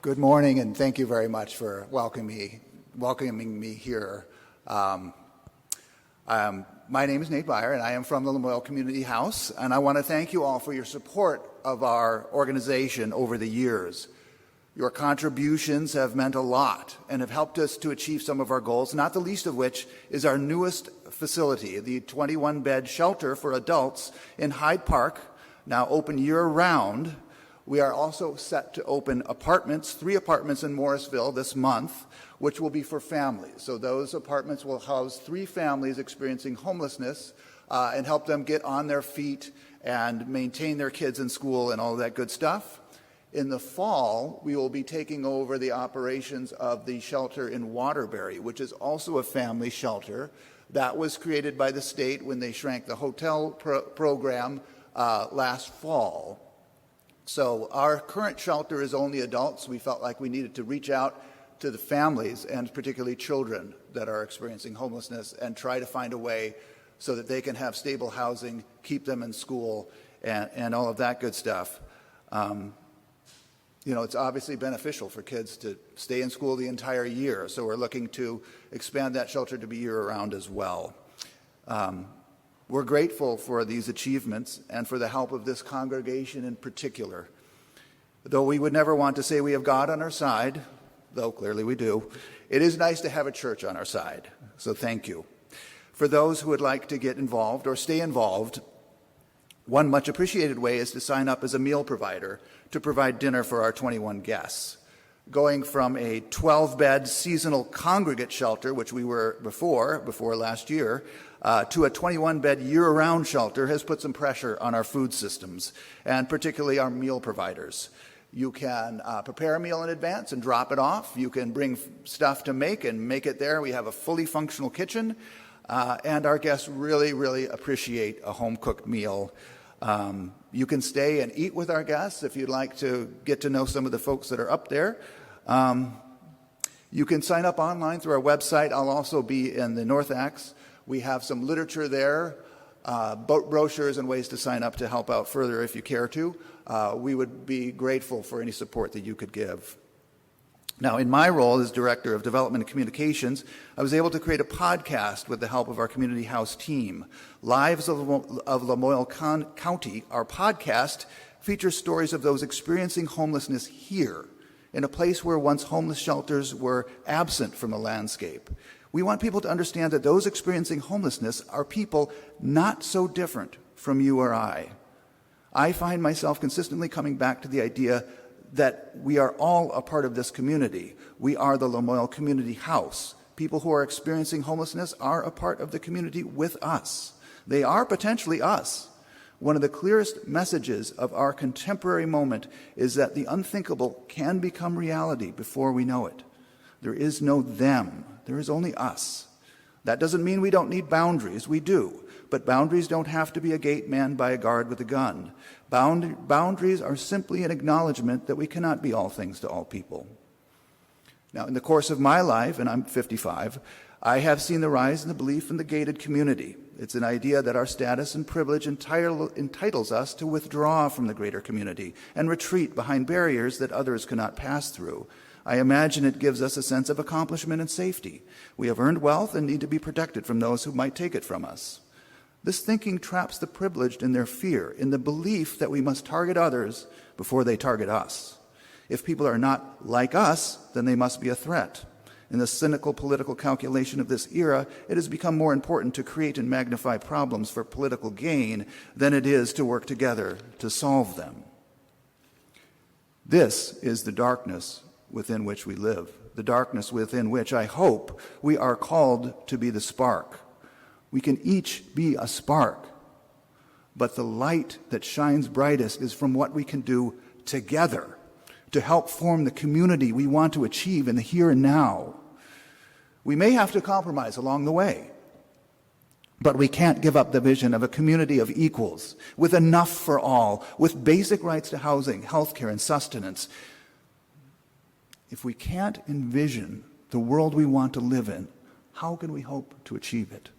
Good morning, and thank you very much for welcoming me here. My name is Nate Beyer, and I am from the Lamoille Community House, and I want to thank you all for your support of our organization over the years. Your contributions have meant a lot and have helped us to achieve some of our goals, not the least of which is our newest facility, the 21-bed shelter for adults in Hyde Park, now open year-round. We are also set to open apartments, 3 apartments in Morrisville this month, which will be for families. So those apartments will house 3 families experiencing homelessness and help them get on their feet and maintain their kids in school and all of that good stuff. In the fall, we will be taking over the operations of the shelter in Waterbury, which is also a family shelter that was created by the state when they shrank the hotel program last fall. So our current shelter is only adults. We felt like we needed to reach out to the families and particularly children that are experiencing homelessness and try to find a way so that they can have stable housing, keep them in school, and all of that good stuff. It's obviously beneficial for kids to stay in school the entire year, so we're looking to expand that shelter to be year-round as well. We're grateful for these achievements and for the help of this congregation in particular. Though we would never want to say we have God on our side, though clearly we do, it is nice to have a church on our side, so thank you. For those who would like to get involved or stay involved, one much appreciated way is to sign up as a meal provider to provide dinner for our 21 guests. Going from a 12-bed seasonal congregate shelter, which we were before last year, to a 21-bed year-round shelter has put some pressure on our food systems, and particularly our meal providers. You can prepare a meal in advance and drop it off. You can bring stuff to make and make it there. We have a fully functional kitchen, and our guests really, really appreciate a home-cooked meal. You can stay and eat with our guests if you'd like to get to know some of the folks that are up there. You can sign up online through our website. I'll also be in the North Acts. We have some literature there, brochures and ways to sign up to help out further if you care to. We would be grateful for any support that you could give. Now, in my role as Director of Development and Communications, I was able to create a podcast with the help of our Community House team. Lives of Lamoille County, our podcast, features stories of those experiencing homelessness here, in a place where once homeless shelters were absent from the landscape. We want people to understand that those experiencing homelessness are people not so different from you or I. I find myself consistently coming back to the idea that we are all a part of this community. We are the Lamoille Community House. People who are experiencing homelessness are a part of the community with us. They are potentially us. One of the clearest messages of our contemporary moment is that the unthinkable can become reality before we know it. There is no them. There is only us. That doesn't mean we don't need boundaries. We do. But boundaries don't have to be a gate manned by a guard with a gun. Boundaries are simply an acknowledgement that we cannot be all things to all people. Now, in the course of my life, and I'm 55, I have seen the rise in the belief in the gated community. It's an idea that our status and privilege entitles us to withdraw from the greater community and retreat behind barriers that others cannot pass through. I imagine it gives us a sense of accomplishment and safety. We have earned wealth and need to be protected from those who might take it from us. This thinking traps the privileged in their fear, in the belief that we must target others before they target us. If people are not like us, then they must be a threat. In the cynical political calculation of this era, it has become more important to create and magnify problems for political gain than it is to work together to solve them. This is the darkness within which we live, the darkness within which I hope we are called to be the spark. We can each be a spark, but the light that shines brightest is from what we can do together to help form the community we want to achieve in the here and now. We may have to compromise along the way, but we can't give up the vision of a community of equals, with enough for all, with basic rights to housing, healthcare, and sustenance. If we can't envision the world we want to live in, how can we hope to achieve it?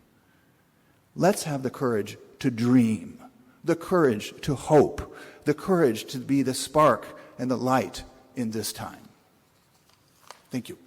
Let's have the courage to dream, the courage to hope, the courage to be the spark and the light in this time. Thank you.